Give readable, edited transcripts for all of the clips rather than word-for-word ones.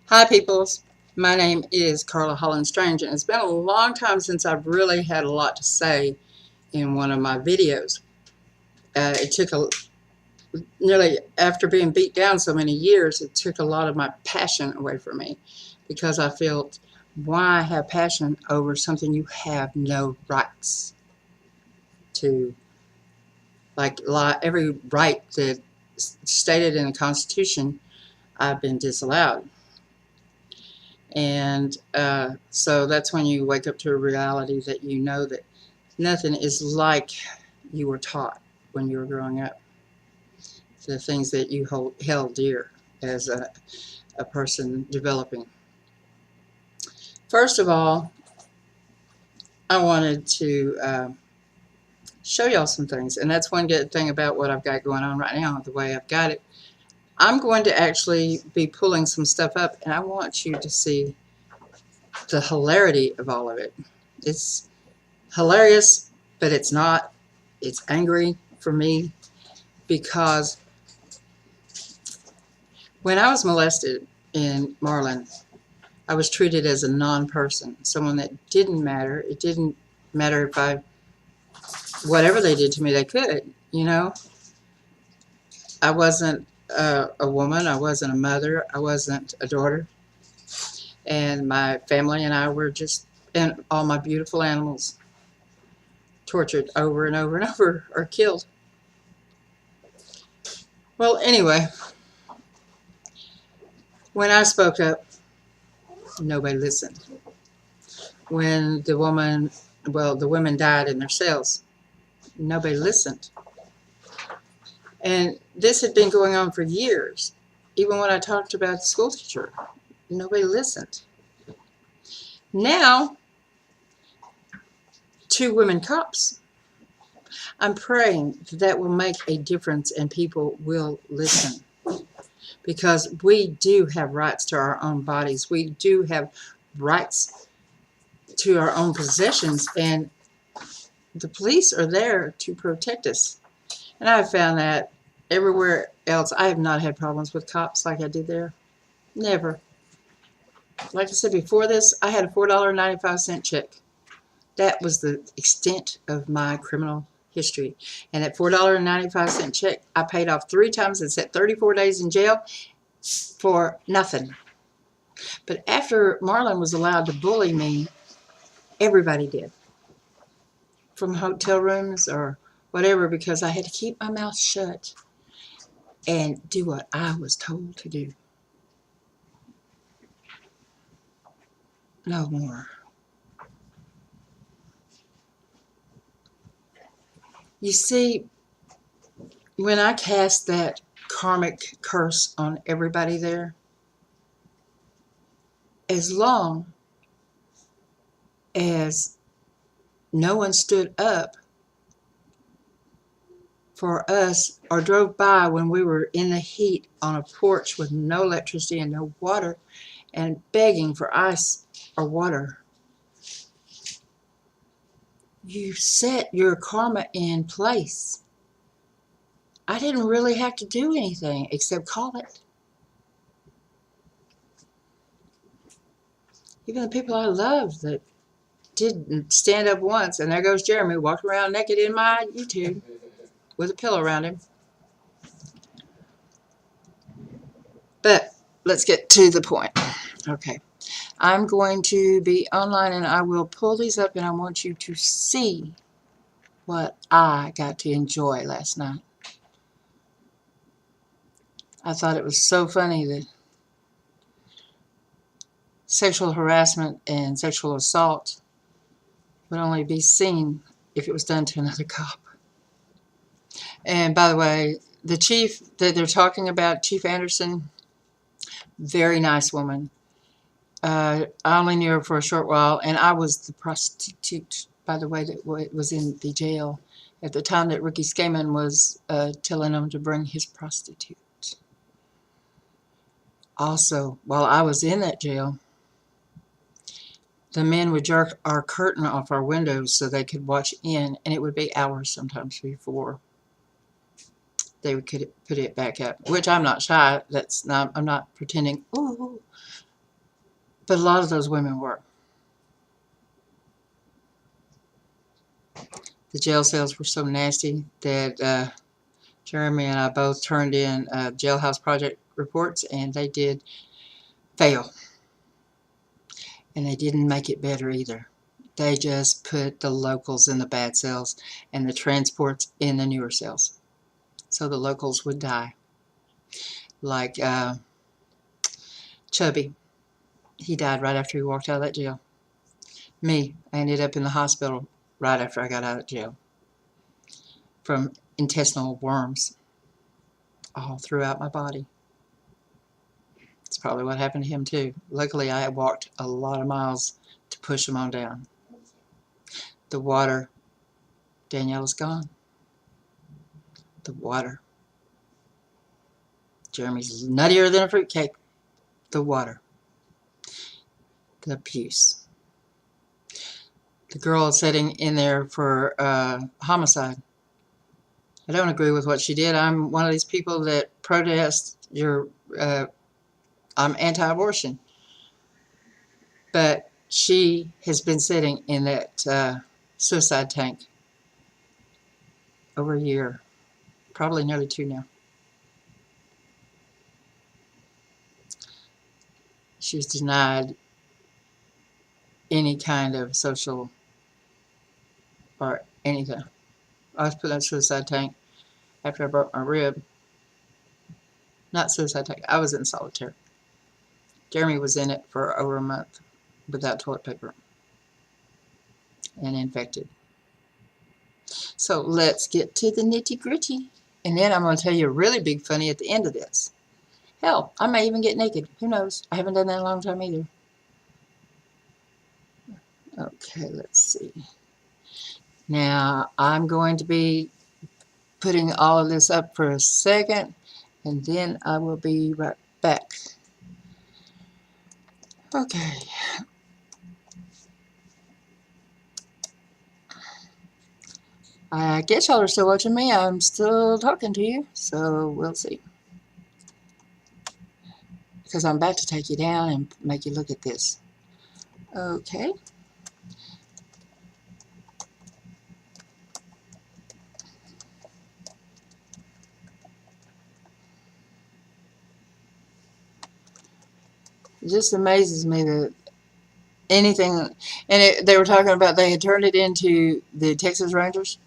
Hi, peoples. My name is Carla Holland-Strange, and it's been a long time since I've really had a lot to say in one of my videos. It took nearly, after being beat down so many years, it took a lot of my passion away from me because I felt, why have passion over something you have no rights to? Like every right that stated in the Constitution, I've been disallowed. And so that's when you wake up to a reality that you know that nothing is like you were taught when you were growing up. The things that you held dear as a person developing. First of all, I wanted to show y'all some things. And that's one good thing about what I've got going on right now, the way I've got it. I'm going to actually be pulling some stuff up, and I want you to see the hilarity of all of it. It's hilarious, but it's not. It's angry for me because when I was molested in Marlin, I was treated as a non-person, someone that didn't matter. It didn't matter if whatever they did to me, they could, you know. I wasn't a woman. I wasn't a mother. I wasn't a daughter. And my family and I were just, and all my beautiful animals, tortured over and over and over or killed. Well, anyway, when I spoke up, nobody listened. When the women died in their cells, nobody listened. And this had been going on for years. Even when I talked about the school teacher, nobody listened. Now, 2 women cops. I'm praying that will make a difference and people will listen. Because we do have rights to our own bodies. We do have rights to our own possessions. And the police are there to protect us. And I've found that everywhere else. I have not had problems with cops like I did there. Never. Like I said before this, I had a $4.95 check. That was the extent of my criminal history. And that $4.95 check, I paid off 3 times and sat 34 days in jail for nothing. But after Marlin was allowed to bully me, everybody did. From hotel rooms or whatever, because I had to keep my mouth shut and do what I was told to do. No more. You see, when I cast that karmic curse on everybody there, as long as no one stood up for us or drove by when we were in the heat on a porch with no electricity and no water and begging for ice or water, you set your karma in place. I didn't really have to do anything except call it. Even the people I loved that didn't stand up once, and there goes Jeremy walking around naked in my YouTube with a pillow around him. But let's get to the point. Okay. I'm going to be online and I will pull these up and I want you to see what I got to enjoy last night. I thought it was so funny that sexual harassment and sexual assault would only be seen if it was done to another cop. And by the way, the chief that they're talking about, Chief Anderson, very nice woman. I only knew her for a short while, and I was the prostitute, by the way, that was in the jail at the time that Ricky Skaman was telling them to bring his prostitute. Also, while I was in that jail, the men would jerk our curtain off our windows so they could watch in, and it would be hours sometimes before they would put it back up, which I'm not shy. I'm not pretending, ooh, but a lot of those women were. The jail cells were so nasty that Jeremy and I both turned in jailhouse project reports, and they did fail. And they didn't make it better either. They just put the locals in the bad cells and the transports in the newer cells. So the locals would die. Like Chubby. He died right after he walked out of that jail. Me, I ended up in the hospital right after I got out of jail from intestinal worms all throughout my body. It's probably what happened to him too. Luckily, I walked a lot of miles to push him on down. The water, Danielle is gone. The water. Jeremy's nuttier than a fruitcake. The water. The abuse. The girl sitting in there for homicide. I don't agree with what she did. I'm one of these people that protest I'm anti-abortion. But she has been sitting in that suicide tank over a year. Probably nearly 2 now. She's denied any kind of social or anything. I was put in that suicide tank after I broke my rib. Not suicide tank. I was in solitary. Jeremy was in it for over a month without toilet paper and infected. So let's get to the nitty gritty. And then I'm going to tell you a really big funny at the end of this. Hell, I may even get naked. Who knows? I haven't done that in a long time either. Okay, let's see. Now, I'm going to be putting all of this up for a second, and then I will be right back. Okay. I guess y'all are still watching me. I'm still talking to you, so we'll see. Because I'm about to take you down and make you look at this. Okay. It just amazes me that anything, and they were talking about they had turned it into the Texas Rangers.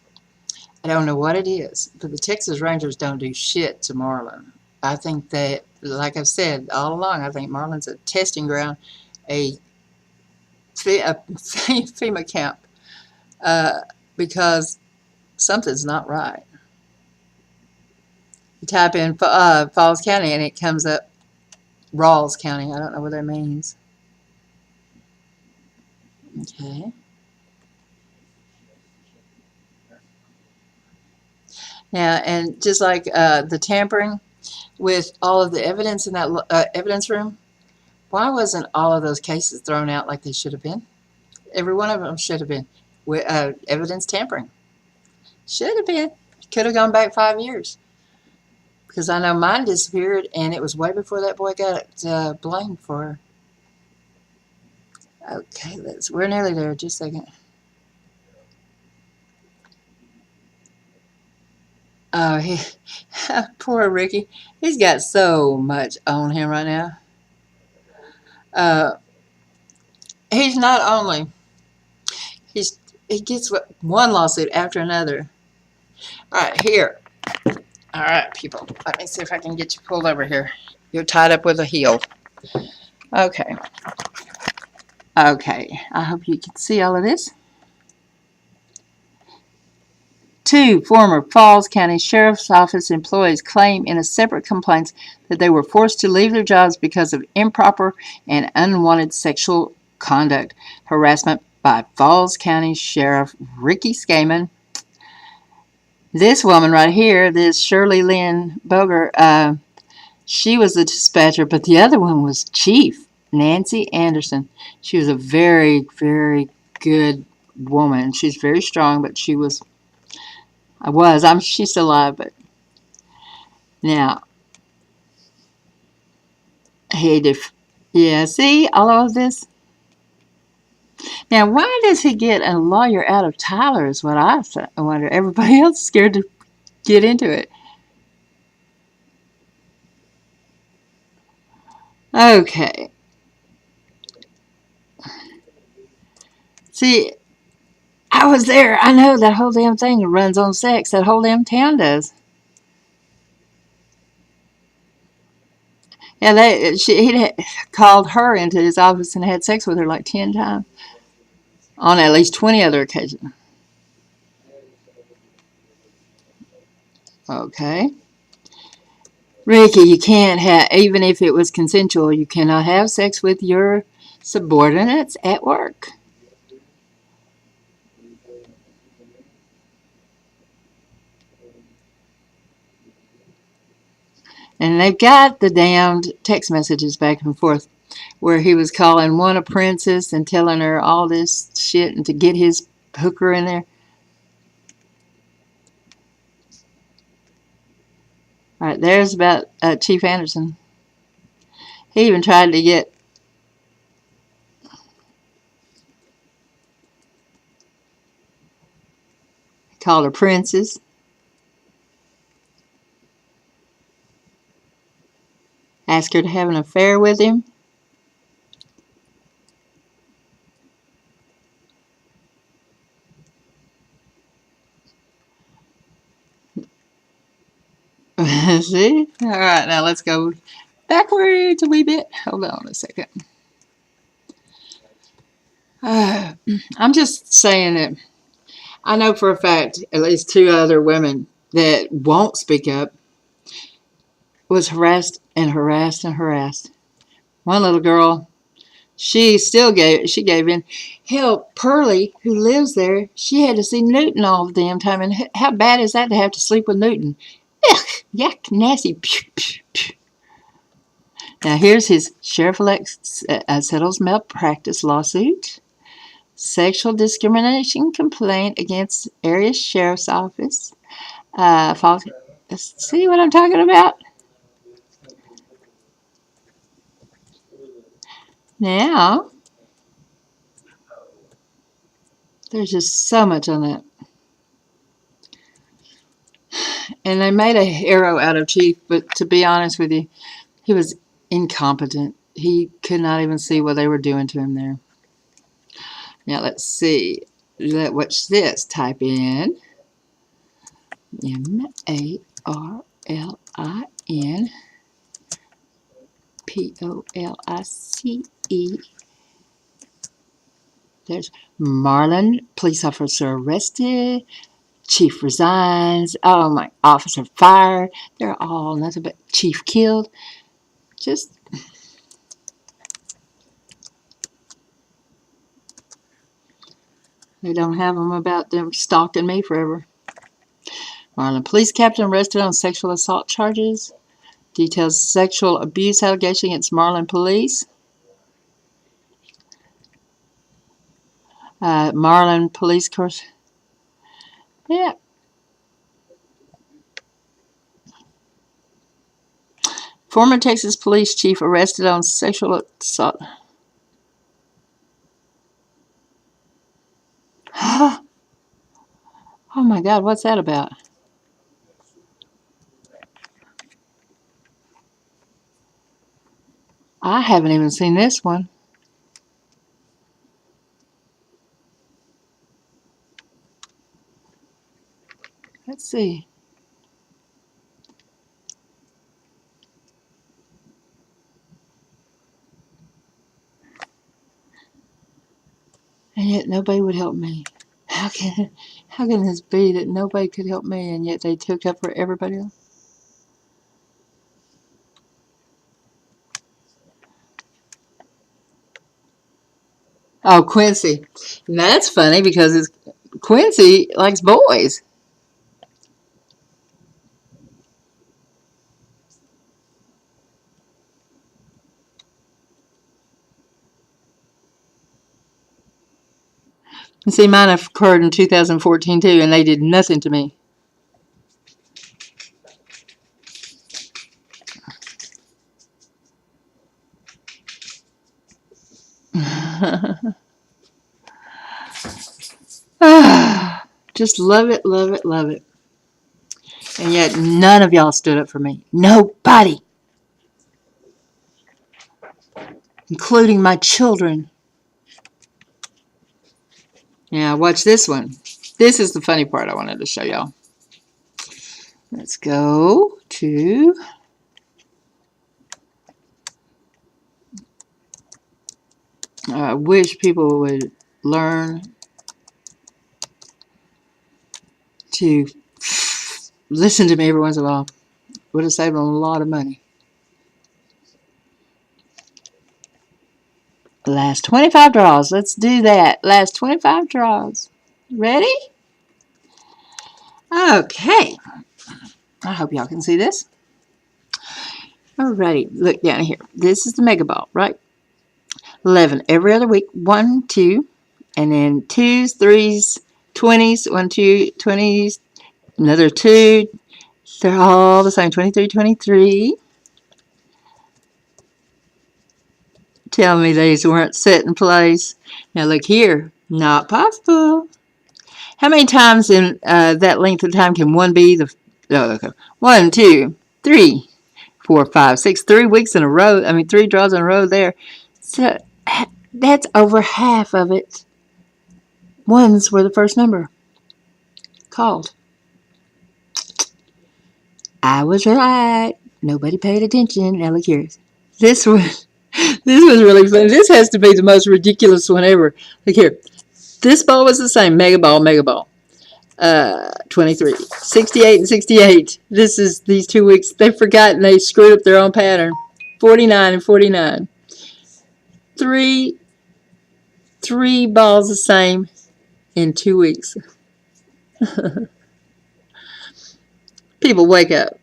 I don't know what it is, but the Texas Rangers don't do shit to Marlin. I think that, like I've said all along, I think Marlin's a testing ground, a FEMA camp, because something's not right. You type in Falls County and it comes up Rawls County. I don't know what that means. Okay. Now, and just like the tampering with all of the evidence in that evidence room, why wasn't all of those cases thrown out like they should have been? Every one of them should have been with evidence tampering. Should have been. Could have gone back 5 years. Because I know mine disappeared, and it was way before that boy got blamed for her. Okay, we're nearly there. Just a second. Oh, poor Ricky. He's got so much on him right now. He's not only, he gets one lawsuit after another. All right, here. All right, people. Let me see if I can get you pulled over here. You're tied up with a heel. Okay. Okay. I hope you can see all of this. 2 former Falls County Sheriff's Office employees claim in a separate complaint that they were forced to leave their jobs because of improper and unwanted sexual conduct, harassment by Falls County Sheriff Ricky Skaman. This woman right here, this Shirley Lynn Boger, she was the dispatcher, but the other one was Chief Nancy Anderson. She was a very, very good woman. She's very strong, but she's still alive, but Now, yeah, see all of this? Now, why does he get a lawyer out of Tyler is what I wonder. Everybody else is scared to get into it. Okay. See, I was there. I know that whole damn thing runs on sex. That whole damn town does. Yeah, he'd called her into his office and had sex with her like 10 times on at least 20 other occasions. Okay. Ricky, you can't have, even if it was consensual, you cannot have sex with your subordinates at work. And they've got the damned text messages back and forth where he was calling one a princess and telling her all this shit and to get his hooker in there. All right, there's about Chief Anderson. He even tried to get called her princess. Asked her to have an affair with him. See? All right, now let's go backwards a wee bit. Hold on a second. I'm just saying that I know for a fact at least 2 other women that won't speak up was harassed and harassed and harassed. One little girl, she gave in. Hell, Pearlie, who lives there, she had to see Newton all the damn time. And how bad is that to have to sleep with Newton? Ugh, yuck, nasty. Now here's his sheriff-elect settles malpractice lawsuit. Sexual discrimination complaint against area sheriff's office. See what I'm talking about? Now, there's just so much on that. And they made a hero out of Chief, but to be honest with you, he was incompetent. He could not even see what they were doing to him there. Now, let's see. Watch this. Type in Marlin Police. There's Marlin, police officer arrested, chief resigns, oh my, officer fired. They're all nothing but chief killed. Just, they don't have them about them stalking me forever. Marlin police captain arrested on sexual assault charges. Details sexual abuse allegation against Marlin police. Marlin police course. Yeah. Former Texas police chief arrested on sexual assault. Oh my God, what's that about? I haven't even seen this one. Let's see. And yet nobody would help me. How can this be that nobody could help me and yet they took up for everybody else? Oh, Quincy. Now that's funny because Quincy likes boys. And see, mine occurred in 2014 too, and they did nothing to me. Just love it, love it, love it. And yet none of y'all stood up for me. Nobody. Including my children. Now watch this one. This is the funny part I wanted to show y'all. Let's go to I wish people would learn to listen to me every once in a while. Would have saved them a lot of money. Last 25 draws. Let's do that. Last 25 draws. Ready? Okay. I hope y'all can see this. Alrighty. Look down here. This is the mega ball, right? 11 every other week. 1, 2, and then 2s, 3s, 20s. 1, 2, 20s. Another 2. They're all the same. 23, 23. Tell me these weren't set in place. Now look here. Not possible. How many times in that length of time can one be the... Oh, okay. 1, 2, 3, 4, 5, 6. 3 weeks in a row. I mean, 3 draws in a row there. So that's over half of it. Ones were the first number called. I was right. Nobody paid attention. Now look here. This was really funny. This has to be the most ridiculous one ever. Look here. This ball was the same. Mega ball, mega ball. 23. 68 and 68. This is these 2 weeks. They forgot and they screwed up their own pattern. 49 and 49. Three balls the same in 2 weeks. People, wake up.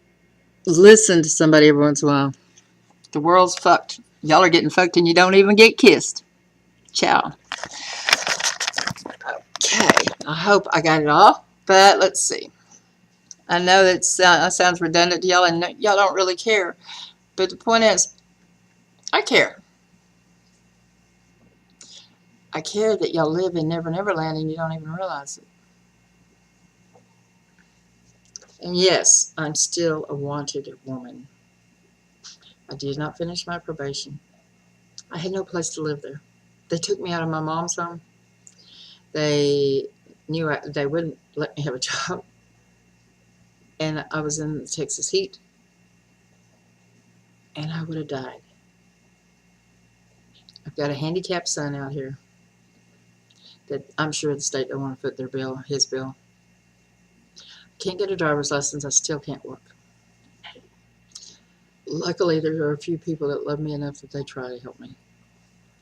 Listen to somebody every once in a while. The world's fucked. Y'all are getting fucked and you don't even get kissed. Ciao. Okay. I hope I got it all. But let's see. I know that sounds redundant to y'all and y'all don't really care. But the point is, I care. I care that y'all live in Never Never Land and you don't even realize it. And yes, I'm still a wanted woman. I did not finish my probation. I had no place to live there. They took me out of my mom's home. They knew they wouldn't let me have a job. And I was in the Texas heat. And I would have died. I've got a handicapped son out here that I'm sure the state don't want to foot their bill, his bill. Can't get a driver's license. I still can't work. Luckily, there are a few people that love me enough that they try to help me.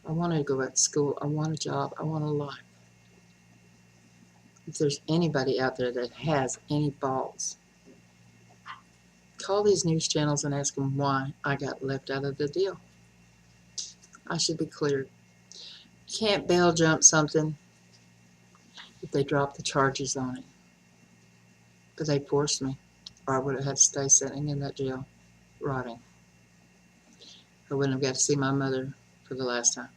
I want to go back to school. I want a job. I want a life. If there's anybody out there that has any balls, call these news channels and ask them why I got left out of the deal. I should be cleared. Can't bail jump something if they drop the charges on it. But they forced me, or I would have had to stay sitting in that jail, rotting. I wouldn't have got to see my mother for the last time.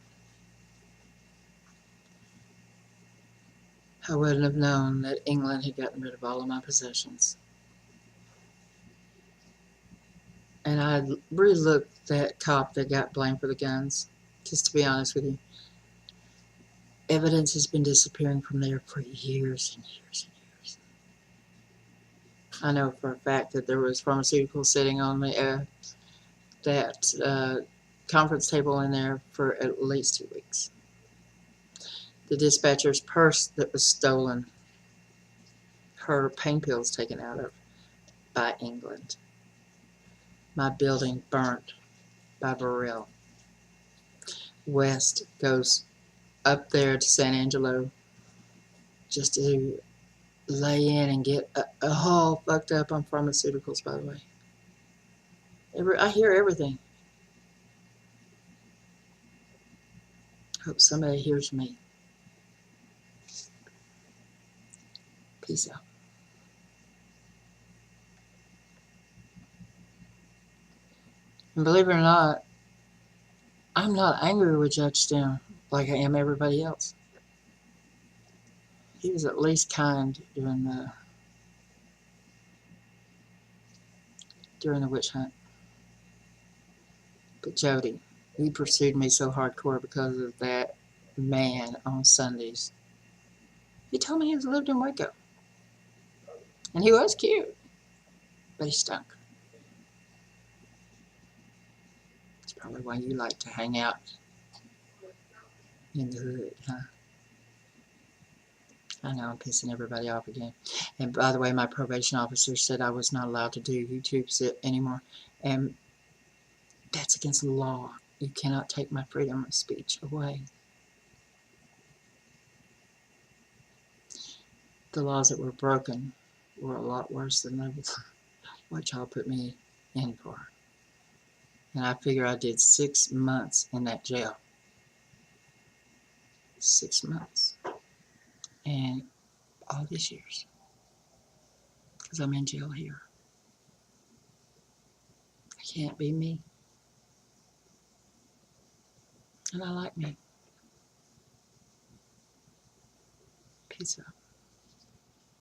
I wouldn't have known that England had gotten rid of all of my possessions. And I re-looked that cop that got blamed for the guns. Just to be honest with you, evidence has been disappearing from there for years and years and years. I know for a fact that there was pharmaceuticals sitting on the that conference table in there for at least 2 weeks. The dispatcher's purse that was stolen, her pain pills taken out of by England. My building burnt by Burrell. West goes up there to San Angelo just to lay in and get all fucked up on pharmaceuticals, by the way. I hear everything. Hope somebody hears me. Peace out. And believe it or not, I'm not angry with Judge Stem. like I am everybody else. He was at least kind during the witch hunt. But Jody, he pursued me so hardcore because of that man on Sundays. He told me he lived in Waco. And he was cute, but he stunk. That's probably why you like to hang out in the hood, huh? I know I'm pissing everybody off again. And by the way, my probation officer said I was not allowed to do YouTube anymore. And that's against the law. You cannot take my freedom of speech away. The laws that were broken were a lot worse than what y'all put me in for. And I figure I did 6 months in that jail. 6 months. And all these years. Because I'm in jail here. I can't be me. And I like me. Peace out.